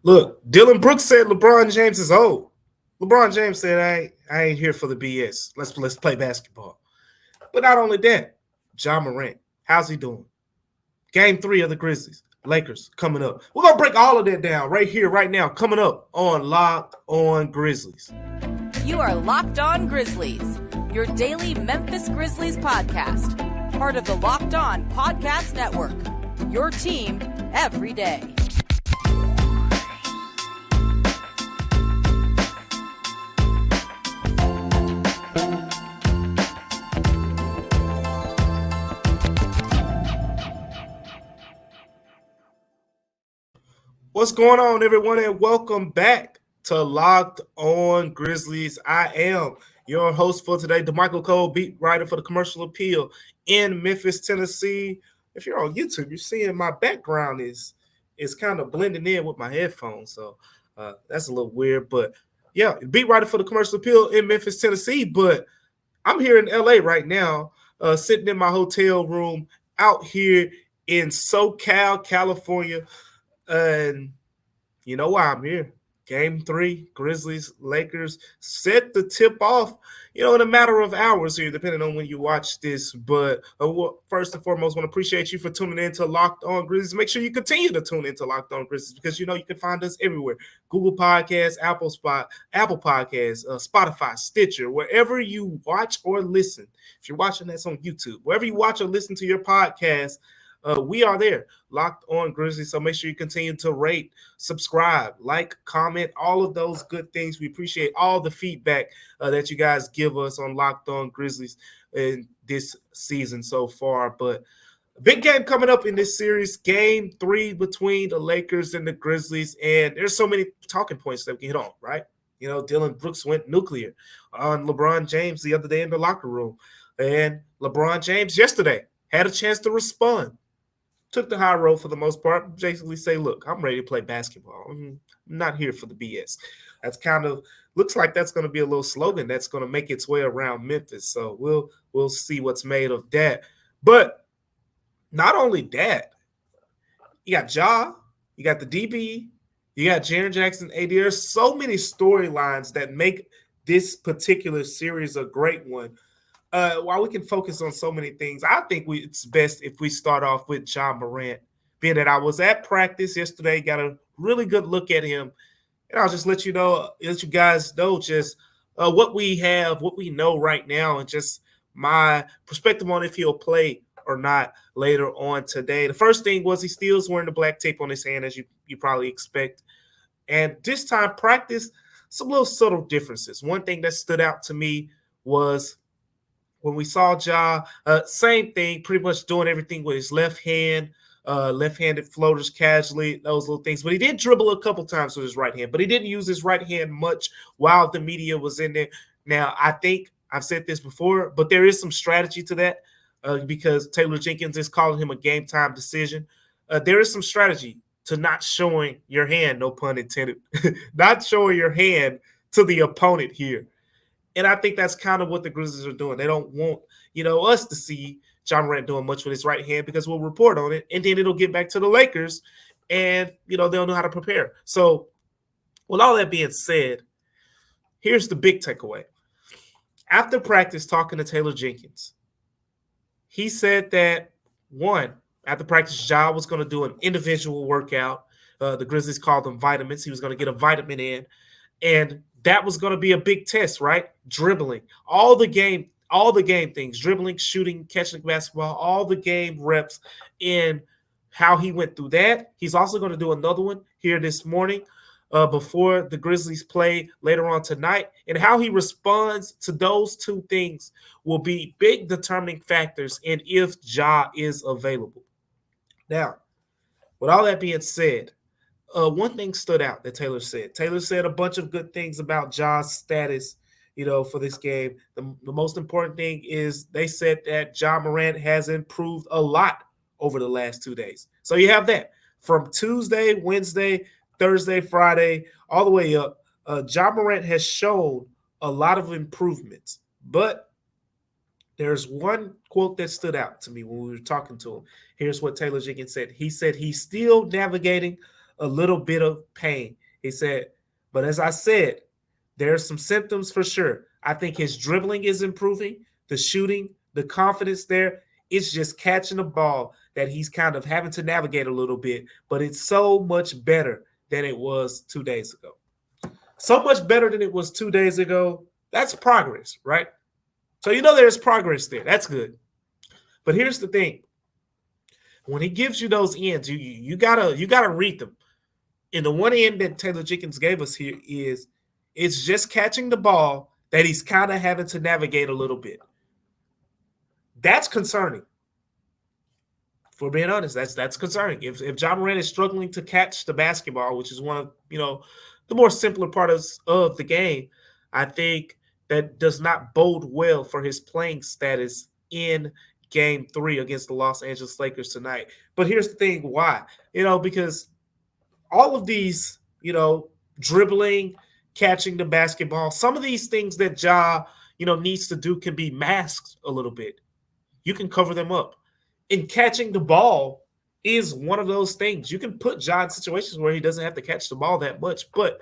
Look, Dylan Brooks said LeBron James is old. LeBron James said, I ain't here for the BS. Let's play basketball. But not only that, Ja Morant, how's he doing? Game 3 of the Grizzlies, Lakers coming up. We're gonna break all of that down right here, right now, coming up on Locked On Grizzlies. You are Locked On Grizzlies, your daily Memphis Grizzlies podcast, part of the Locked On Podcast Network. Your team every day. What's going on, everyone, and welcome back to Locked On Grizzlies. I am your host for today, Damichael Cole, beat writer for the Commercial Appeal in Memphis, Tennessee. If you're on YouTube, you're seeing my background is kind of blending in with my headphones, so that's a little weird. But yeah, beat writer for the Commercial Appeal in Memphis, Tennessee. But I'm here in LA right now, sitting in my hotel room out here in SoCal, California. And you know why I'm here. Game 3, Grizzlies, Lakers, set the tip off, in a matter of hours here, depending on when you watch this. But first and foremost, I want to appreciate you for tuning in to Locked On Grizzlies. Make sure you continue to tune into Locked On Grizzlies because, you can find us everywhere. Google Podcasts, Apple Podcasts, Spotify, Stitcher, wherever you watch or listen. If you're watching this on YouTube, wherever you watch or listen to your podcast, we are there, Locked On Grizzlies. So make sure you continue to rate, subscribe, like, comment, all of those good things. We appreciate all the feedback that you guys give us on Locked On Grizzlies in this season so far. But a big game coming up in this series, Game 3 between the Lakers and the Grizzlies. And there's so many talking points that we can hit on, right? Dylan Brooks went nuclear on LeBron James the other day in the locker room. And LeBron James yesterday had a chance to respond. Took the high road for the most part, basically say, look, I'm ready to play basketball. I'm not here for the BS. That's looks like that's going to be a little slogan that's going to make its way around Memphis. So we'll see what's made of that. But not only that, you got Ja, you got the DB, you got Jaren Jackson, AD. There's so many storylines that make this particular series a great one. While we can focus on so many things, I think it's best if we start off with Ja Morant, being that I was at practice yesterday, got a really good look at him, and I'll just let you guys know just what we know right now, and just my perspective on if he'll play or not later on today. The first thing was he still is wearing the black tape on his hand, as you probably expect, and this time practice, some little subtle differences. One thing that stood out to me was when we saw Ja, same thing, pretty much doing everything with his left hand, left-handed floaters casually, those little things. But he did dribble a couple times with his right hand, but he didn't use his right hand much while the media was in there. Now, I think I've said this before, but there is some strategy to that because Taylor Jenkins is calling him a game-time decision. There is some strategy to not showing your hand, no pun intended, not showing your hand to the opponent here. And I think that's kind of what the Grizzlies are doing. They don't want, us to see Ja Morant doing much with his right hand because we'll report on it, and then it'll get back to the Lakers, and, they'll know how to prepare. So with all that being said, here's the big takeaway. After practice, talking to Taylor Jenkins, he said that, one, after practice, Ja was going to do an individual workout. The Grizzlies called them vitamins. He was going to get a vitamin in, and that was going to be a big test, right? Dribbling, all the game things, dribbling, shooting, catching the basketball, all the game reps, and how he went through that. He's also going to do another one here this morning before the Grizzlies play later on tonight, and how he responds to those two things will be big determining factors in if Ja is available. Now, with all that being said, one thing stood out that Taylor said. Taylor said a bunch of good things about Ja's status, for this game. The most important thing is they said that Ja Morant has improved a lot over the last 2 days. So you have that from Tuesday, Wednesday, Thursday, Friday, all the way up. Ja Morant has shown a lot of improvements, but there's one quote that stood out to me when we were talking to him. Here's what Taylor Jenkins said. He said he's still navigating a little bit of pain. He said, but as I said, there are some symptoms for sure. I think his dribbling is improving, the shooting, the confidence there. It's just catching the ball that he's kind of having to navigate a little bit, but it's so much better than it was 2 days ago. So much better than it was 2 days ago. That's progress, right? So there's progress there. That's good. But here's the thing: when he gives you those ends, you gotta read them. And the one end that Taylor Jenkins gave us here is it's just catching the ball that he's kind of having to navigate a little bit. That's concerning. For being honest, that's concerning. If Ja Morant is struggling to catch the basketball, which is one of the more simpler parts of the game, I think that does not bode well for his playing status in Game 3 against the Los Angeles Lakers tonight. But here's the thing: why? Because all of these, dribbling, catching the basketball, some of these things that Ja, needs to do can be masked a little bit. You can cover them up. And catching the ball is one of those things. You can put Ja in situations where he doesn't have to catch the ball that much. But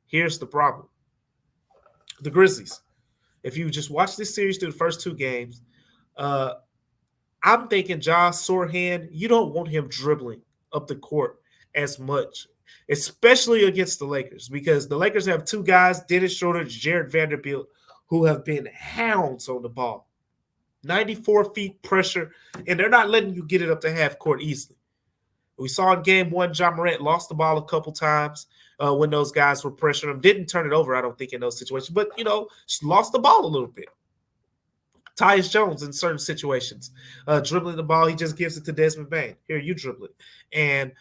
here's the problem. The Grizzlies, if you just watch this series through the first two games, I'm thinking Ja's sore hand, you don't want him dribbling up the court as much, especially against the Lakers, because the Lakers have two guys, Dennis Schroeder, Jared Vanderbilt, who have been hounds on the ball. 94 feet pressure, and they're not letting you get it up to half court easily. We saw in game 1, Ja Morant lost the ball a couple times when those guys were pressuring him. Didn't turn it over, I don't think, in those situations, but, lost the ball a little bit. Tyus Jones in certain situations, dribbling the ball, he just gives it to Desmond Bane. Here, you dribble it. And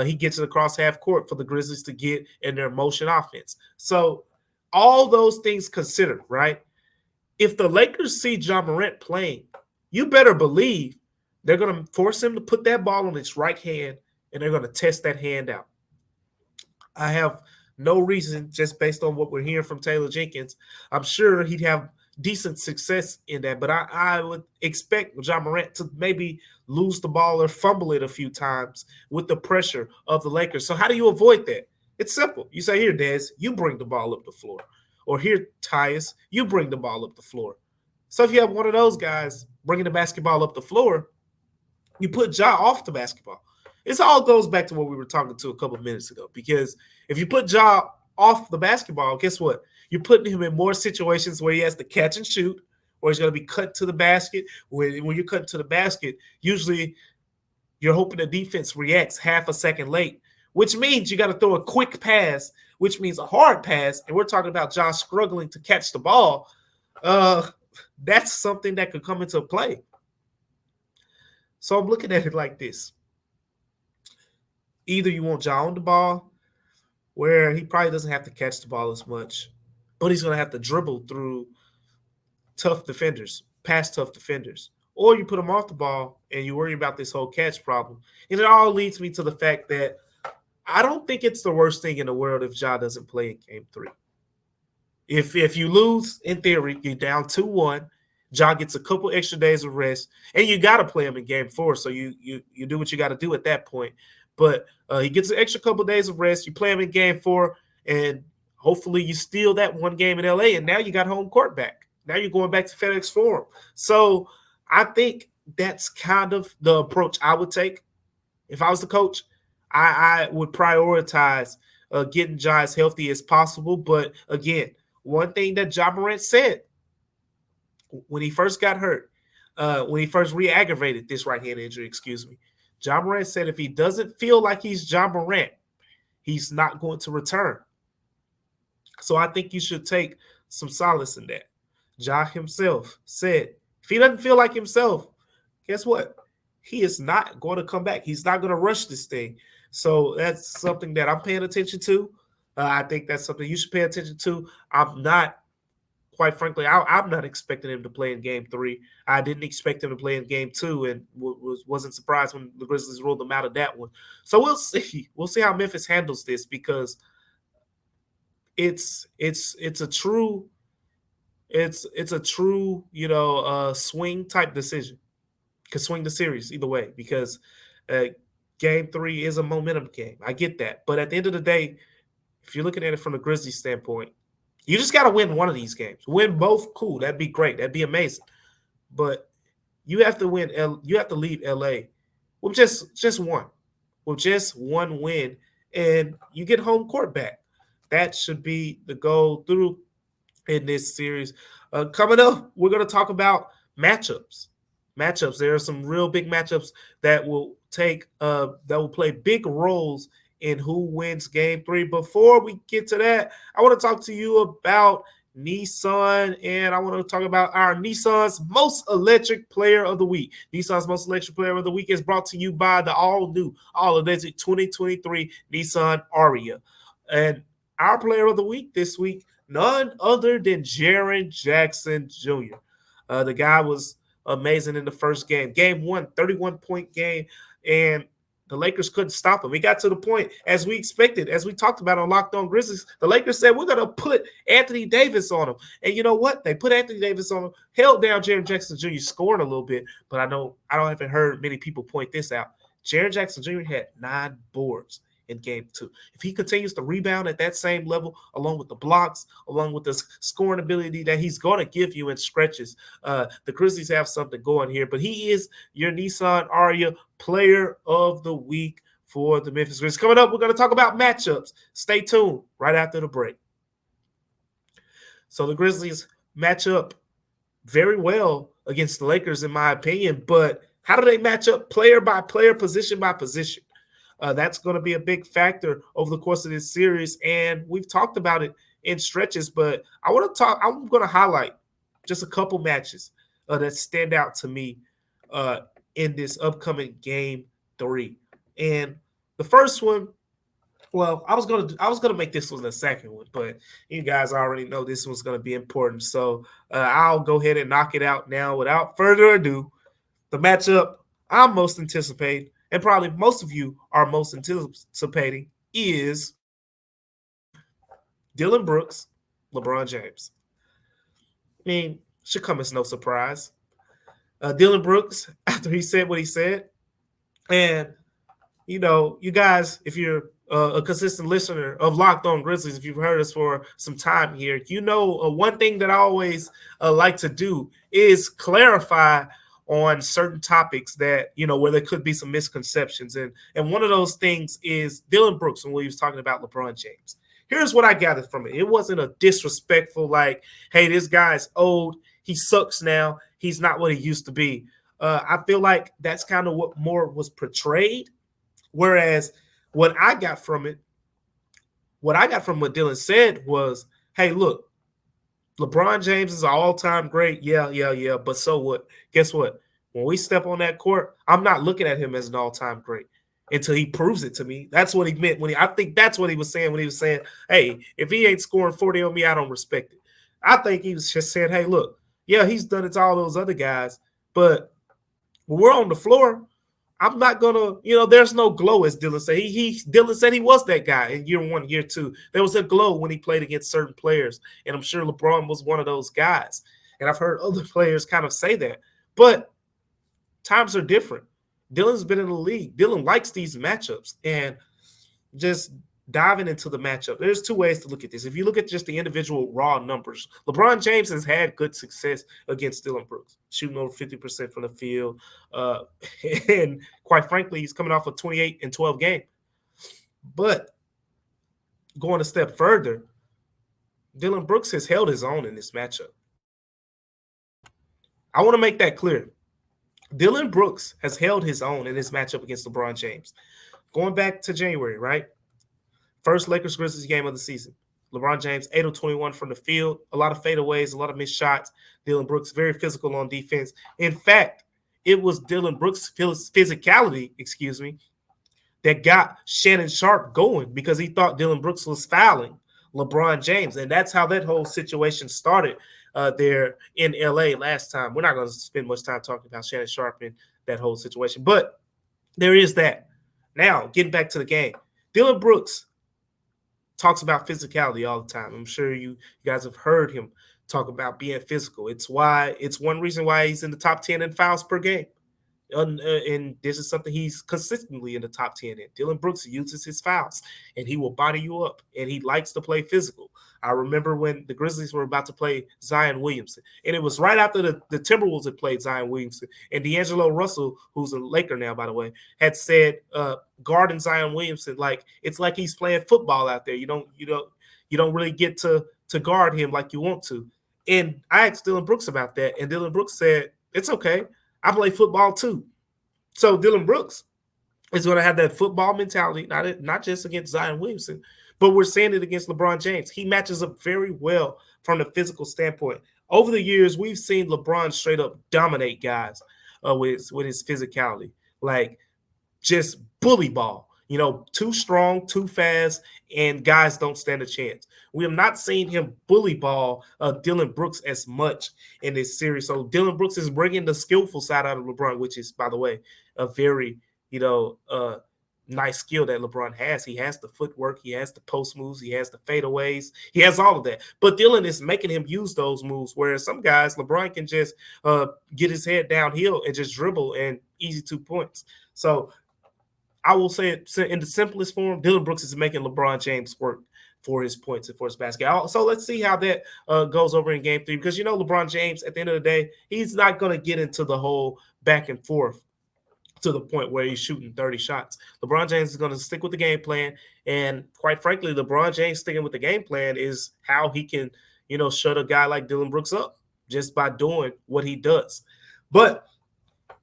he gets it across half court for the Grizzlies to get in their motion offense. So all those things considered, right? If the Lakers see Ja Morant playing, you better believe they're going to force him to put that ball on his right hand, and they're going to test that hand out. I have no reason, just based on what we're hearing from Taylor Jenkins, I'm sure he'd have decent success in that, but I would expect Ja Morant to maybe lose the ball or fumble it a few times with the pressure of the Lakers. So how do you avoid that? It's simple. You say, here, Des, you bring the ball up the floor. Or here, Tyus, you bring the ball up the floor. So if you have one of those guys bringing the basketball up the floor, you put Ja off the basketball. This all goes back to what we were talking to a couple of minutes ago, because if you put Ja off the basketball, guess what? You're putting him in more situations where he has to catch and shoot, or he's going to be cut to the basket. When you're cutting to the basket, usually you're hoping the defense reacts half a second late, which means you got to throw a quick pass, which means a hard pass, and we're talking about Ja struggling to catch the ball. That's something that could come into play. So I'm looking at it like this. Either you want Ja on the ball, where he probably doesn't have to catch the ball as much, but he's going to have to dribble through tough defenders, past tough defenders. Or you put him off the ball and you worry about this whole catch problem. And it all leads me to the fact that I don't think it's the worst thing in the world if Ja doesn't play in Game 3. If you lose, in theory, you're down 2-1. Ja gets a couple extra days of rest, and you got to play him in Game 4, so you do what you got to do at that point. But he gets an extra couple days of rest. You play him in Game 4, and hopefully you steal that one game in L.A., and now you got home court back. Now you're going back to FedEx Forum. So I think that's kind of the approach I would take. If I was the coach, I would prioritize getting Ja as healthy as possible. But, again, one thing that Ja Morant said when he first got hurt, when he first re-aggravated this right-hand injury, Ja Morant said if he doesn't feel like he's Ja Morant, he's not going to return. So I think you should take some solace in that. Ja himself said if he doesn't feel like himself, guess what? He is not going to come back. He's not going to rush this thing. So that's something that I'm paying attention to. I think that's something you should pay attention to. I'm not, quite frankly, I'm not expecting him to play in Game 3. I didn't expect him to play in Game 2 and wasn't surprised when the Grizzlies ruled him out of that one. So we'll see. We'll see how Memphis handles this, because it's a true swing type decision. Could swing the series either way, because Game 3 is a momentum game. I get that. But at the end of the day, if you're looking at it from the Grizzlies standpoint, you just got to win one of these games. Win both, cool. That'd be great. That'd be amazing. But you have to win. You have to leave LA with just one, with just one win, and you get home court back. That should be the goal through in this series. Coming up, we're going to talk about matchups. Matchups. There are some real big matchups that will play big roles in who wins Game 3. Before we get to that, I want to talk to you about Nissan, and I want to talk about our Nissan's Most Electric Player of the Week. Nissan's Most Electric Player of the Week is brought to you by the all-new, all-electric 2023 Nissan Ariya. And our Player of the Week this week, none other than Jaren Jackson Jr. The guy was amazing in the first game. Game 1, 31-point game, and the Lakers couldn't stop him. He got to the point, as we expected, as we talked about on Locked On Grizzlies, the Lakers said, we're going to put Anthony Davis on him. And you know what? They put Anthony Davis on him, held down Jaren Jackson Jr., scoring a little bit, but I haven't heard many people point this out. Jaren Jackson Jr. had 9 boards in Game 2. If he continues to rebound at that same level, along with the blocks, along with the scoring ability that he's going to give you in stretches, the Grizzlies have something going here. But he is your Nissan Ariya Player of the Week for the Memphis Grizzlies. Coming up, we're going to talk about matchups. Stay tuned right after the break. So the Grizzlies match up very well against the Lakers, in my opinion. But how do they match up player by player, position by position? That's going to be a big factor over the course of this series, and we've talked about it in stretches, but I'm going to highlight just a couple matches that stand out to me in this upcoming Game 3. And the first one, well, I was gonna make this one the second one, but you guys already know this one's going to be important, so I'll go ahead and knock it out now without further ado. The matchup I'm most anticipating, and probably most of you are most anticipating, is Dillon Brooks, LeBron James. I mean, should come as no surprise. Dillon Brooks, after he said what he said, and, you know, you guys, if you're a consistent listener of Locked On Grizzlies, if you've heard us for some time here, you know one thing that I always like to do is clarify on certain topics that, you know, where there could be some misconceptions. And one of those things is Dillon Brooks when he was talking about LeBron James. Here's what I gathered from it. It wasn't a disrespectful, like, hey, this guy's old. He sucks now. He's not what he used to be. I feel like that's kind of what more was portrayed. Whereas what I got from what Dillon said was, hey, look, LeBron James is an all-time great. Yeah. But so what? Guess what? When we step on that court, I'm not looking at him as an all-time great until he proves it to me. That's what he meant I think that's what he was saying when he was saying, hey, if he ain't scoring 40 on me, I don't respect it. I think he was just saying, hey, look, yeah, he's done it to all those other guys, but when we're on the floor, I'm not gonna, there's no glow, as Dillon said. Dillon said he was that guy in year 1, year 2. There was a glow when he played against certain players, and I'm sure LeBron was one of those guys. And I've heard other players kind of say that. But times are different. Dillon's been in the league. Dillon likes these matchups, and just diving into the matchup, there's 2 ways to look at this. If you look at just the individual raw numbers, LeBron James has had good success against Dillon Brooks, shooting over 50% from the field. And quite frankly, he's coming off a 28-12 game. But going a step further, Dillon Brooks has held his own in this matchup. I want to make that clear. Dillon Brooks has held his own in this matchup against LeBron James. Going back to January, right? First Lakers Grizzlies game of the season. LeBron James, 8 of 21 from the field, a lot of fadeaways, a lot of missed shots. Dillon Brooks, very physical on defense. In fact, it was Dillon Brooks' physicality, that got Shannon Sharpe going because he thought Dillon Brooks was fouling LeBron James. And that's how that whole situation started there in LA last time. We're not going to spend much time talking about Shannon Sharpe and that whole situation, but there is that. Now, getting back to the game, Dillon Brooks talks about physicality all the time. I'm sure you guys have heard him talk about being physical. It's one reason why he's in the top 10 in fouls per game. And this is something he's consistently in the top 10 in. Dillon Brooks uses his fouls, and he will body you up, and he likes to play physical. I remember when the Grizzlies were about to play Zion Williamson, and it was right after the Timberwolves had played Zion Williamson, and D'Angelo Russell, who's a Laker now, by the way, had said, guarding Zion Williamson, like it's like he's playing football out there. You don't really get to guard him like you want to. And I asked Dillon Brooks about that, and Dillon Brooks said, it's okay. I play football too. So Dillon Brooks is going to have that football mentality, not just against Zion Williamson, but we're seeing it against LeBron James. He matches up very well from the physical standpoint. Over the years, we've seen LeBron straight up dominate guys with his physicality, like just bully ball. Too strong, too fast, and guys don't stand a chance. We have not seen him bully ball Dillon Brooks as much in this series. So Dillon Brooks is bringing the skillful side out of LeBron, which is, by the way, a very, nice skill that LeBron has. He has the footwork. He has the post moves. He has the fadeaways. He has all of that. But Dillon is making him use those moves, whereas some guys, LeBron can just get his head downhill and just dribble and easy 2 points. So I will say it in the simplest form, Dillon Brooks is making LeBron James work for his points and for his basket. So let's see how that goes over in game 3, because, LeBron James, at the end of the day, he's not going to get into the whole back and forth to the point where he's shooting 30 shots. LeBron James is going to stick with the game plan, and quite frankly, LeBron James sticking with the game plan is how he can, shut a guy like Dillon Brooks up, just by doing what he does. But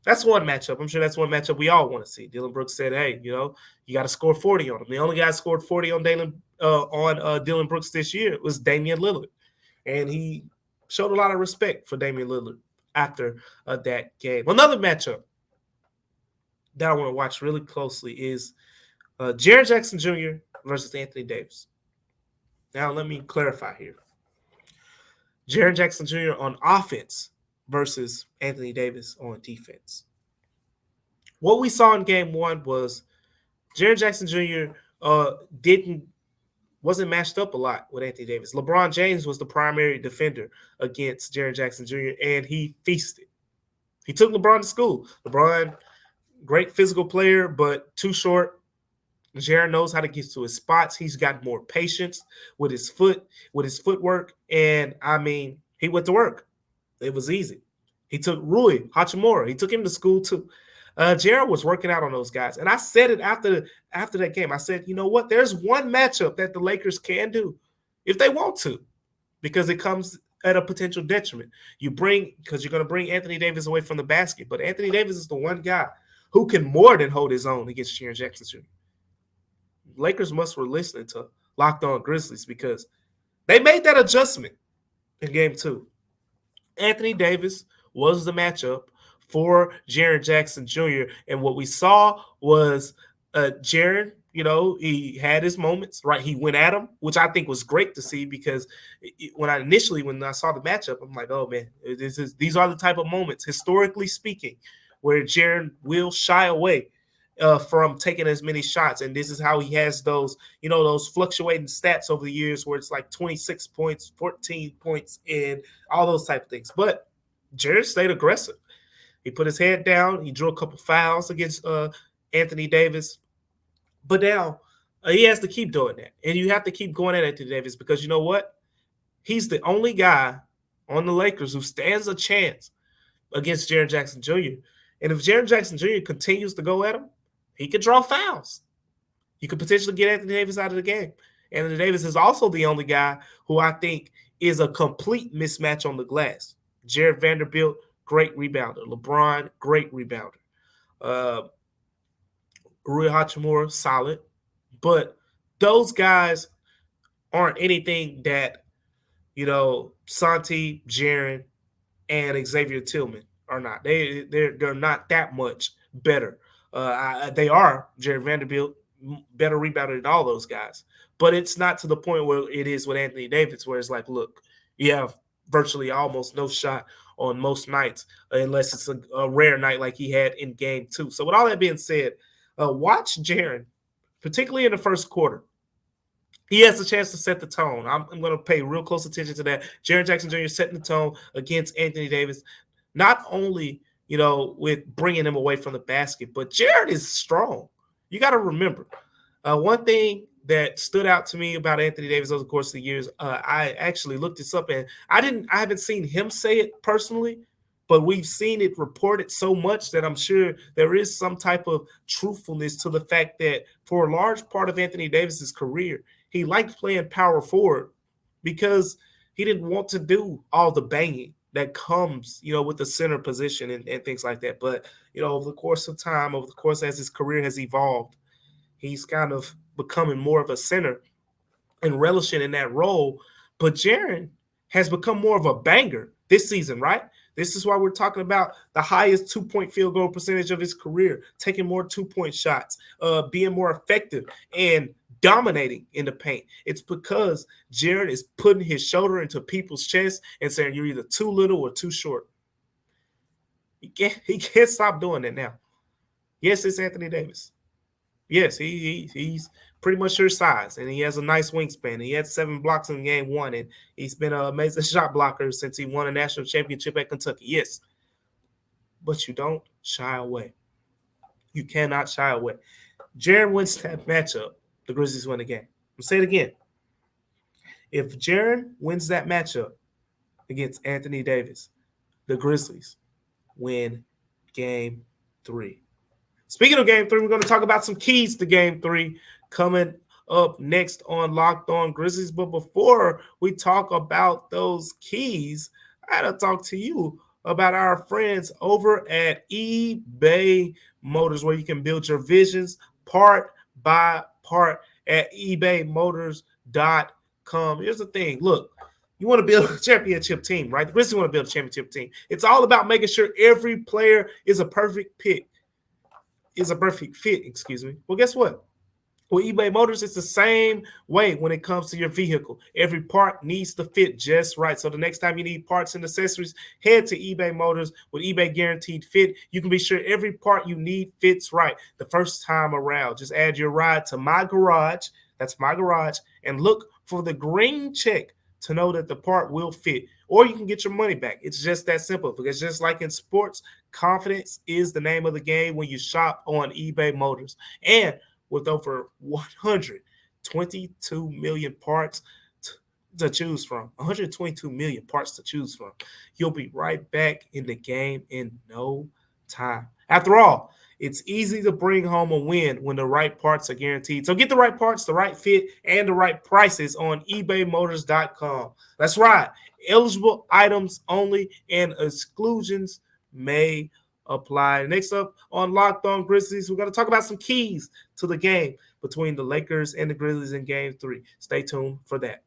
that's one matchup. I'm sure that's one matchup we all want to see. Dillon Brooks said, hey, you got to score 40 on him. The only guy who scored 40 on Dillon Brooks this year was Damian Lillard. And he showed a lot of respect for Damian Lillard after that game. Another matchup that I want to watch really closely is Jaren Jackson Jr. versus Anthony Davis. Now, let me clarify here. Jaren Jackson Jr. on offense versus Anthony Davis on defense. What we saw in game 1 was Jaren Jackson Jr. wasn't matched up a lot with Anthony Davis. LeBron James was the primary defender against Jaren Jackson Jr., and he feasted. He took LeBron to school. LeBron, great physical player, but too short. Jaren knows how to get to his spots. He's got more patience with his footwork, and he went to work. It was easy. He took Rui Hachimura. He took him to school too. Jaren was working out on those guys. And I said it after that game. I said, you know what? There's one matchup that the Lakers can do if they want to, because it comes at a potential detriment. Because you're going to bring Anthony Davis away from the basket. But Anthony Davis is the one guy who can more than hold his own against Jaren Jackson Jr. Lakers must were listening to Locked On Grizzlies, because they made that adjustment in game 2. Anthony Davis was the matchup for Jaren Jackson Jr. And what we saw was Jaren, he had his moments, right? He went at him, which I think was great to see, because when I saw the matchup, I'm like, oh, man, these are the type of moments, historically speaking, where Jaren will shy away from taking as many shots. And this is how he has those fluctuating stats over the years, where it's like 26 points, 14 points, and all those type of things. But Jaren stayed aggressive. He put his head down. He drew a couple fouls against Anthony Davis. But now he has to keep doing that. And you have to keep going at Anthony Davis, because you know what? He's the only guy on the Lakers who stands a chance against Jaren Jackson Jr. And if Jaren Jackson Jr. continues to go at him, he could draw fouls. You could potentially get Anthony Davis out of the game. Anthony Davis is also the only guy who I think is a complete mismatch on the glass. Jared Vanderbilt, great rebounder. LeBron, great rebounder. Rui Hachimura, solid. But those guys aren't anything that, Santi, Jaren, and Xavier Tillman are not. They're not that much better. They are, Jared Vanderbilt, better rebounder than all those guys. But it's not to the point where it is with Anthony Davis, where it's like, look, you have virtually almost no shot on most nights, unless it's a rare night like he had in game 2. So with all that being said, watch Jaren, particularly in the first quarter. He has a chance to set the tone. I'm going to pay real close attention to that. Jaren Jackson Jr. setting the tone against Anthony Davis, not only with bringing him away from the basket. But Jared is strong. You got to remember, one thing that stood out to me about Anthony Davis over the course of the years, I actually looked this up, and I haven't seen him say it personally, but we've seen it reported so much that I'm sure there is some type of truthfulness to the fact that for a large part of Anthony Davis's career, he liked playing power forward because he didn't want to do all the banging that comes, with the center position and things like that. But, over the course of time, over the course as his career has evolved, he's kind of becoming more of a center and relishing in that role. But Jaren has become more of a banger this season, right? This is why we're talking about the highest 2-point field goal percentage of his career, taking more 2-point shots, being more effective, and dominating in the paint. It's because Jaren is putting his shoulder into people's chest and saying you're either too little or too short. He can't stop doing that now. Yes, it's Anthony Davis. Yes, he's pretty much your size, and he has a nice wingspan. He had 7 blocks in game 1, and he's been an amazing shot blocker since he won a national championship at Kentucky. Yes, but you don't shy away. You cannot shy away. Jaren wins that matchup, the Grizzlies win the game. I'll say it again. If Jaren wins that matchup against Anthony Davis, the Grizzlies win game 3. Speaking of game 3, we're going to talk about some keys to game 3 coming up next on Locked On Grizzlies. But before we talk about those keys, I got to talk to you about our friends over at eBay Motors, where you can build your visions part by part at ebaymotors.com. Here's the thing. Look, you want to build a championship team, right? The Grizzlies want to build a championship team. It's all about making sure every player is a perfect fit. Well, guess what? With eBay Motors, it's the same way when it comes to your vehicle. Every part needs to fit just right. So the next time you need parts and accessories, head to eBay Motors with eBay Guaranteed Fit. You can be sure every part you need fits right the first time around. Just add your ride to My Garage. That's My Garage. And look for the green check to know that the part will fit. Or you can get your money back. It's just that simple, because just like in sports, confidence is the name of the game when you shop on eBay Motors. And with over 122 million parts to choose from, 122 million parts to choose from, you'll be right back in the game in no time. After all, it's easy to bring home a win when the right parts are guaranteed. So get the right parts, the right fit, and the right prices on ebaymotors.com. That's right. Eligible items only, and exclusions may apply. Next up on Locked On Grizzlies, we're going to talk about some keys to the game between the Lakers and the Grizzlies in Game 3. Stay tuned for that.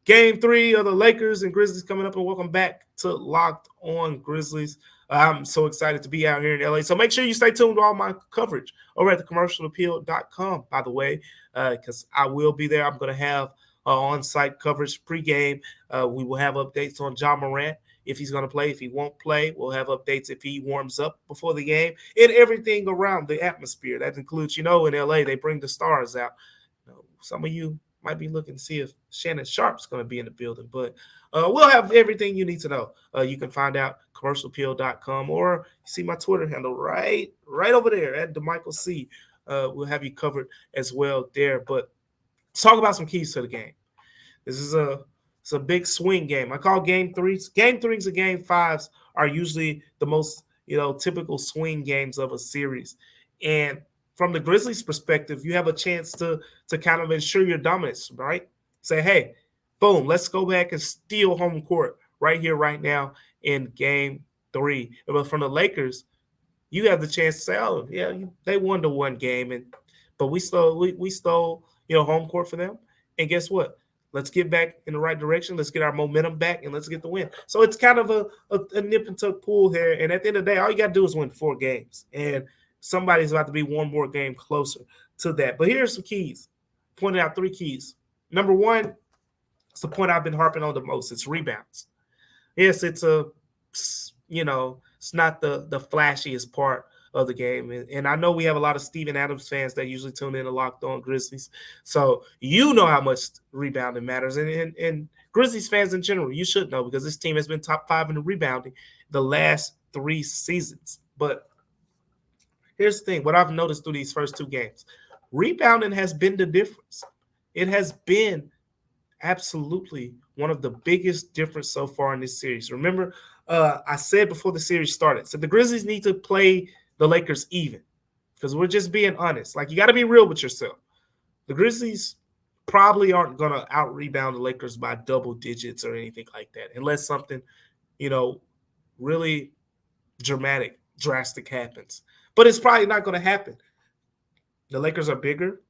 Game 3 of the Lakers and Grizzlies coming up, and welcome back to Locked On Grizzlies. I'm so excited to be out here in LA. So make sure you stay tuned to all my coverage over at thecommercialappeal.com, by the way, because I will be there. I'm going to have on-site coverage pregame. We will have updates on Ja Morant, if he's going to play, if he won't play. We'll have updates if he warms up before the game, and everything around the atmosphere. That includes, in LA, they bring the stars out. Some of you might be looking to see if Shannon Sharp's going to be in the building, but we'll have everything you need to know. You can find out commercialappeal.com, or see my Twitter handle right over there at Damichael C. We'll have you covered as well there. But let's talk about some keys to the game. This is it's a big swing game. I call game 3s. Game 3s and game 5s are usually the most typical swing games of a series. And from the Grizzlies' perspective, you have a chance to kind of ensure your dominance, right? Say, hey, boom, let's go back and steal home court right here, right now in Game 3. But from the Lakers, you have the chance to say, oh, yeah, they won the one game, but we stole home court for them. And guess what? Let's get back in the right direction. Let's get our momentum back, and let's get the win. So it's kind of a nip and tuck pool here. And at the end of the day, all you got to do is win 4 games. And somebody's about to be one more game closer to that. But here's some keys. Pointed out 3 keys. Number 1, it's the point I've been harping on the most. It's rebounds. Yes, it's it's not the flashiest part of the game. And I know we have a lot of Steven Adams fans that usually tune in to Locked On Grizzlies. So you know how much rebounding matters. And Grizzlies fans in general, you should know, because this team has been top 5 in the rebounding the last 3 seasons. But here's the thing, what I've noticed through these first 2 games, rebounding has been the difference. It has been absolutely one of the biggest difference so far in this series. Remember, I said before the series started, so the Grizzlies need to play the Lakers even, because we're just being honest. Like, you got to be real with yourself. The Grizzlies probably aren't going to out-rebound the Lakers by double digits or anything like that, unless something, really drastic happens. But it's probably not going to happen. The Lakers are bigger.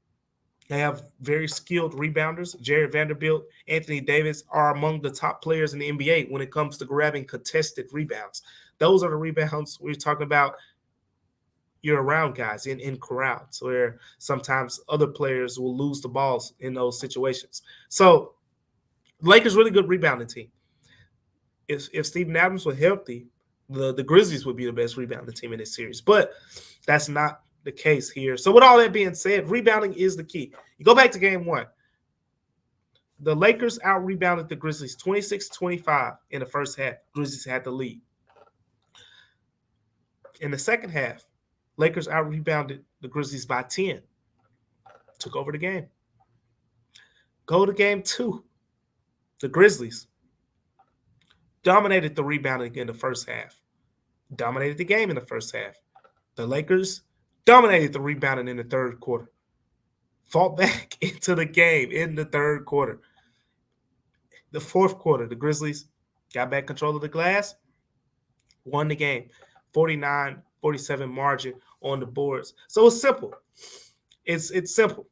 They have very skilled rebounders. Jared Vanderbilt, Anthony Davis are among the top players in the NBA when it comes to grabbing contested rebounds. Those are the rebounds we're talking about. You're around guys in crowds where sometimes other players will lose the balls in those situations. So Lakers really good rebounding team. If Steven Adams were healthy, the Grizzlies would be the best rebounding team in this series. But that's not the case here. So with all that being said, rebounding is the key. You go back to game 1. The Lakers out-rebounded the Grizzlies 26-25 in the first half. Grizzlies had the lead. In the second half, Lakers out-rebounded the Grizzlies by 10. Took over the game. Go to game 2. The Grizzlies dominated the rebounding in the first half. Dominated the game in the first half. The Lakers dominated the rebounding in the third quarter. Fought back into the game in the third quarter. The fourth quarter, the Grizzlies got back control of the glass, won the game, 49-47 margin on the boards. So it's simple. It's simple.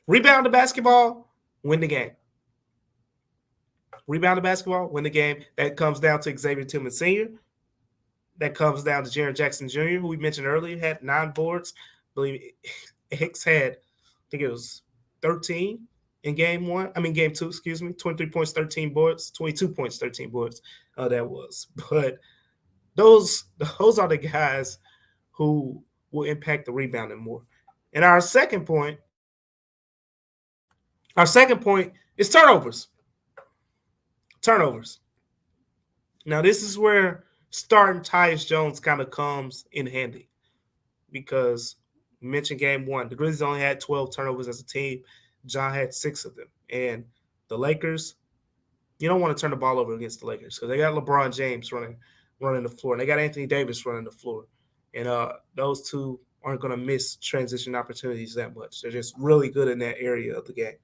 Rebound the basketball, win the game. Rebound the basketball, win the game. That comes down to Xavier Tillman Sr. That comes down to Jaren Jackson Jr., who we mentioned earlier, had 9 boards. I believe Hicks had, I think it was 13 in game 2, 23 points, 13 boards, 22 points, 13 boards. That was. But those are the guys who will impact the rebounding more. And our second point is turnovers. Turnovers. Now, this is where starting Tyus Jones kind of comes in handy, because we mentioned game 1. The Grizzlies only had 12 turnovers as a team. Ja had 6 of them. And the Lakers, you don't want to turn the ball over against the Lakers, because they got LeBron James running the floor, and they got Anthony Davis running the floor. And those two aren't going to miss transition opportunities that much. They're just really good in that area of the game.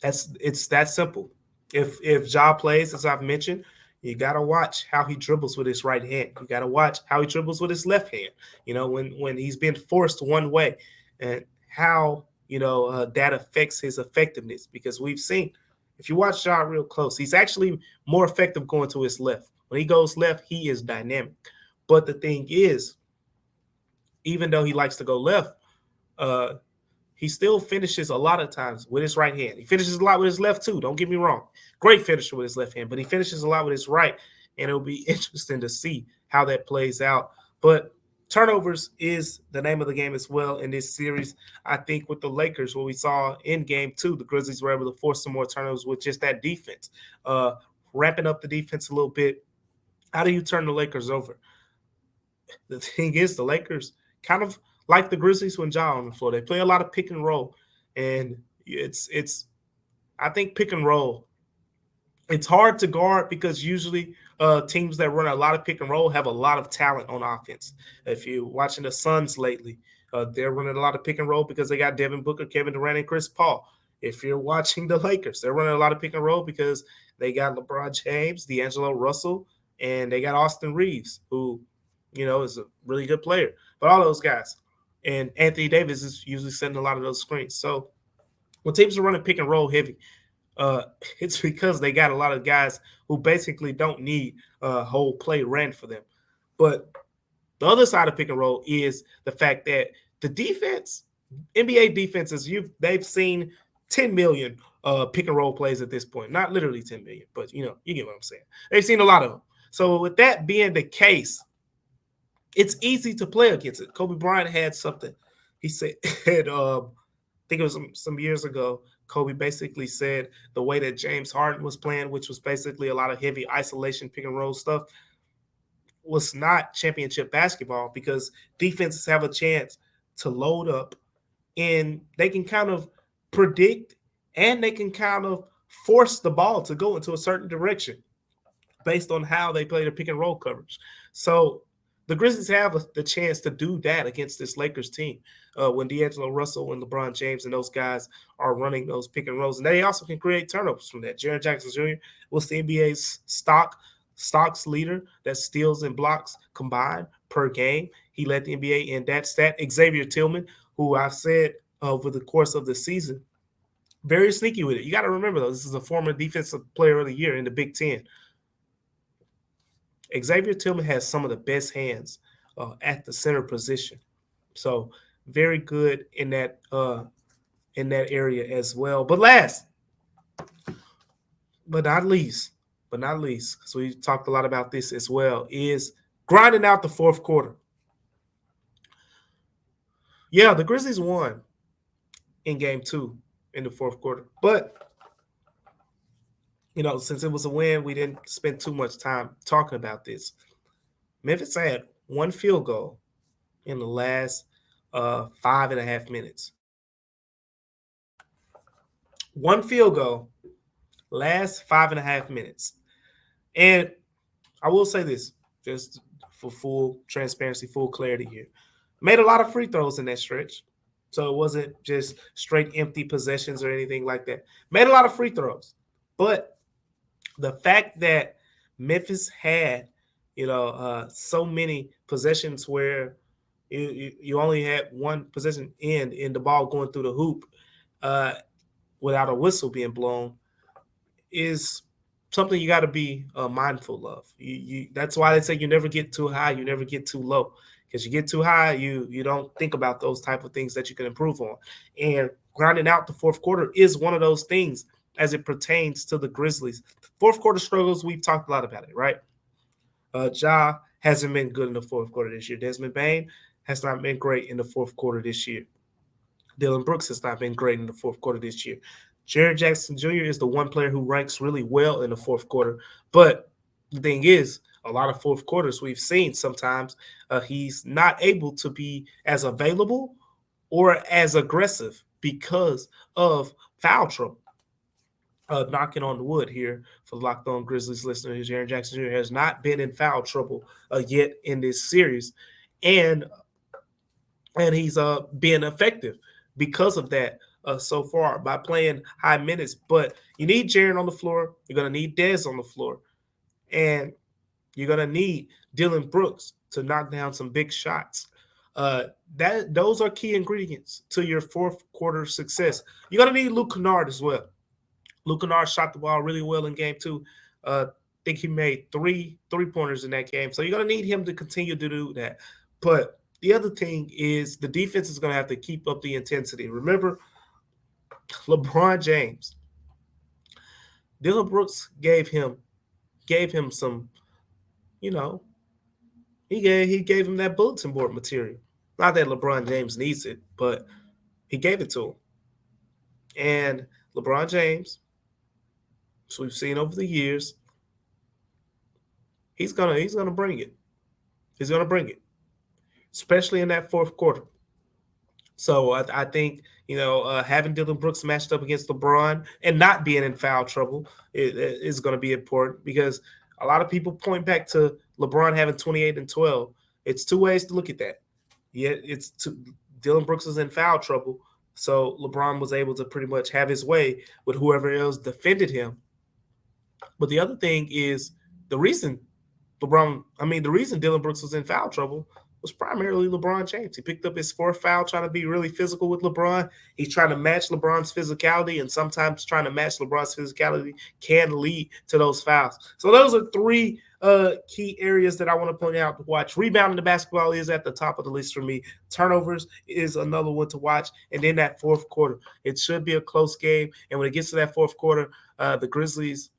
It's that simple. If Ja plays, as I've mentioned, you got to watch how he dribbles with his right hand. You got to watch how he dribbles with his left hand, when he's been forced one way, and how, that affects his effectiveness. Because we've seen, if you watch Ja real close, he's actually more effective going to his left. When he goes left, he is dynamic. But the thing is, even though he likes to go left, he still finishes a lot of times with his right hand. He finishes a lot with his left too, don't get me wrong. Great finisher with his left hand, but he finishes a lot with his right, and it'll be interesting to see how that plays out. But turnovers is the name of the game as well in this series. I think with the Lakers, what we saw in game 2, the Grizzlies were able to force some more turnovers with just that defense. Wrapping up the defense a little bit, how do you turn the Lakers over? The thing is, the Lakers kind of like the Grizzlies when Ja on the floor. They play a lot of pick and roll, and I think pick and roll, it's hard to guard, because usually teams that run a lot of pick and roll have a lot of talent on offense. If you're watching the Suns lately, they're running a lot of pick and roll because they got Devin Booker, Kevin Durant, and Chris Paul. If you're watching the Lakers, they're running a lot of pick and roll because they got LeBron James, D'Angelo Russell, and they got Austin Reeves, who, is a really good player. But all those guys. And Anthony Davis is usually setting a lot of those screens. So when teams are running pick and roll heavy, it's because they got a lot of guys who basically don't need a whole play ran for them. But the other side of pick and roll is the fact that the defense, NBA defenses, they've seen 10 million pick and roll plays at this point. Not literally 10 million, but you get what I'm saying. They've seen a lot of them. So with that being the case, it's easy to play against it. Kobe Bryant had something. He said, I think it was some years ago, Kobe basically said the way that James Harden was playing, which was basically a lot of heavy isolation, pick and roll stuff, was not championship basketball because defenses have a chance to load up and they can kind of predict and they can kind of force the ball to go into a certain direction based on how they play the pick and roll coverage. So the Grizzlies have the chance to do that against this Lakers team when D'Angelo Russell and LeBron James and those guys are running those pick and rolls. And they also can create turnovers from that. Jaren Jackson Jr. was the NBA's stocks leader that steals and blocks combined per game. He led the NBA in that stat. Xavier Tillman, who I've said over the course of the season, very sneaky with it. You got to remember, though, this is a former defensive player of the year in the Big Ten. Xavier Tillman has some of the best hands at the center position. So very good in that area as well. But last, but not least, because we talked a lot about this as well, is grinding out the fourth quarter. Yeah, the Grizzlies won in game 2 in the fourth quarter. But, since it was a win, we didn't spend too much time talking about this. Memphis had one field goal in the last 5.5 minutes. One field goal, last 5.5 minutes. And I will say this, just for full transparency, full clarity here. Made a lot of free throws in that stretch. So it wasn't just straight empty possessions or anything like that. Made a lot of free throws. But the fact that Memphis had, so many possessions where you only had one possession in the ball going through the hoop without a whistle being blown is something you got to be mindful of. That's why they say you never get too high, you never get too low. Because you get too high, you don't think about those type of things that you can improve on. And grinding out the fourth quarter is one of those things as it pertains to the Grizzlies. Fourth quarter struggles, we've talked a lot about it, right? Ja hasn't been good in the fourth quarter this year. Desmond Bane has not been great in the fourth quarter this year. Dillon Brooks has not been great in the fourth quarter this year. Jaren Jackson Jr. is the one player who ranks really well in the fourth quarter. But the thing is, a lot of fourth quarters we've seen sometimes he's not able to be as available or as aggressive because of foul trouble. Knocking on the wood here for Locked On Grizzlies listeners, Jaren Jackson Jr. has not been in foul trouble yet in this series. And he's being effective because of that so far by playing high minutes. But you need Jaren on the floor. You're going to need Dez on the floor. And you're going to need Dillon Brooks to knock down some big shots. Those are key ingredients to your fourth quarter success. You're going to need Luke Kennard as well. Luke Kennard shot the ball really well in game 2. I think he made three pointers in that game. So you're going to need him to continue to do that. But the other thing is the defense is going to have to keep up the intensity. Remember, LeBron James, Dillon Brooks gave him some, he gave him that bulletin board material. Not that LeBron James needs it, but he gave it to him. And LeBron James, so we've seen over the years, he's gonna bring it. He's gonna bring it, especially in that fourth quarter. So I think having Dillon Brooks matched up against LeBron and not being in foul trouble is going to be important because a lot of people point back to LeBron having 28 and 12. It's two ways to look at that. Yeah, Dillon Brooks is in foul trouble, so LeBron was able to pretty much have his way with whoever else defended him. But the other thing is the reason Dillon Brooks was in foul trouble was primarily LeBron James. He picked up his fourth foul trying to be really physical with LeBron. He's trying to match LeBron's physicality, and sometimes trying to match LeBron's physicality can lead to those fouls. So those are three key areas that I want to point out to watch. Rebounding the basketball is at the top of the list for me. Turnovers is another one to watch. And then that fourth quarter. It should be a close game. And when it gets to that fourth quarter, the Grizzlies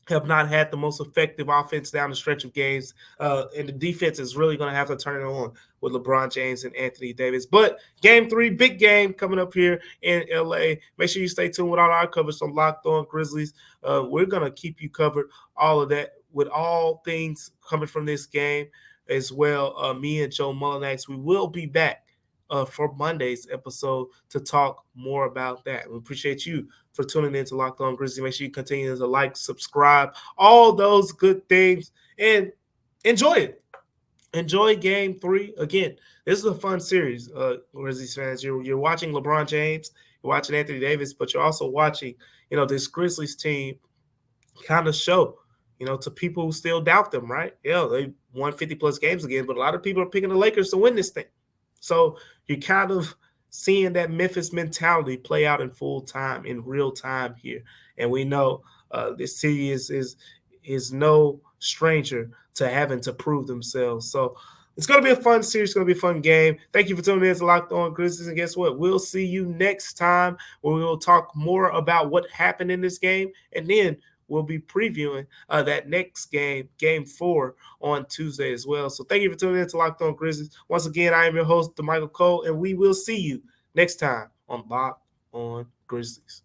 have not had the most effective offense down the stretch of games. And the defense is really going to have to turn it on with LeBron James and Anthony Davis. But game 3, big game coming up here in LA. Make sure you stay tuned with all our coverage on Locked On Grizzlies. We're going to keep you covered all of that with all things coming from this game as well, me and Joe Mullinax, we will be back for Monday's episode to talk more about that. We appreciate you for tuning in to Locked On Grizzlies. Make sure you continue to like, subscribe, all those good things, and enjoy it. Enjoy Game 3. Again, this is a fun series, Grizzlies fans. You're watching LeBron James, you're watching Anthony Davis, but you're also watching, this Grizzlies team kind of show, to people who still doubt them, right? Yeah, they won 50-plus games again, but a lot of people are picking the Lakers to win this thing. So you're kind of seeing that Memphis mentality play out in full time, in real time here. And we know this city is no stranger to having to prove themselves. So it's going to be a fun series. It's going to be a fun game. Thank you for tuning in to Locked On Grizzlies. And guess what? We'll see you next time where we will talk more about what happened in this game. And then we'll be previewing that next game, Game 4, on Tuesday as well. So thank you for tuning in to Locked On Grizzlies. Once again, I am your host, Damichael Cole, and we will see you next time on Locked On Grizzlies.